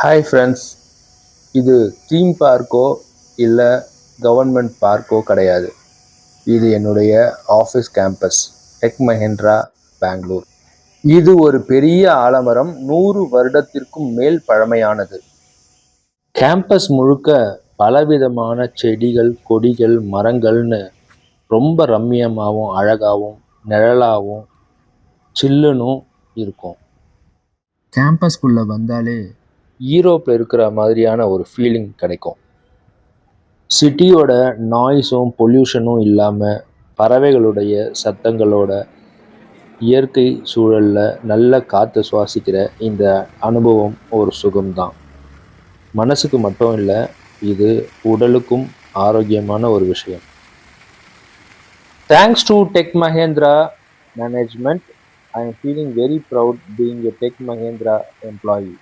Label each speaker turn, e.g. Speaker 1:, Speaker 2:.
Speaker 1: Hi friends, இது theme பார்க்கோ இல்லை கவர்மெண்ட் பார்க்கோ கிடையாது. இது என்னுடைய office campus, Tech Mahindra Bangalore. இது ஒரு பெரிய ஆலமரம், 100 வருடத்திற்கும் மேல் பழமையானது. கேம்பஸ் முழுக்க பலவிதமான செடிகள், கொடிகள், மரங்கள்னு ரொம்ப ரம்மியமாகவும் அழகாகவும் நிழலாகவும் சில்லுன்னு இருக்கும். கேம்பஸ்குள்ளே வந்தாலே யூரோப்பில் இருக்கிற மாதிரியான ஒரு ஃபீலிங் கிடைக்கும். சிட்டியோட நாய்ஸும் பொல்யூஷனும் இல்லாமல் பறவைகளுடைய சத்தங்களோட இயற்கை சூழலில் நல்ல காற்று சுவாசிக்கிற இந்த அனுபவம் ஒரு சுகம்தான். மனசுக்கு மட்டும் இல்லை, இது உடலுக்கும் ஆரோக்கியமான ஒரு விஷயம். Thanks to tech Mahindra management, I am feeling very proud being a Tech Mahindra employee.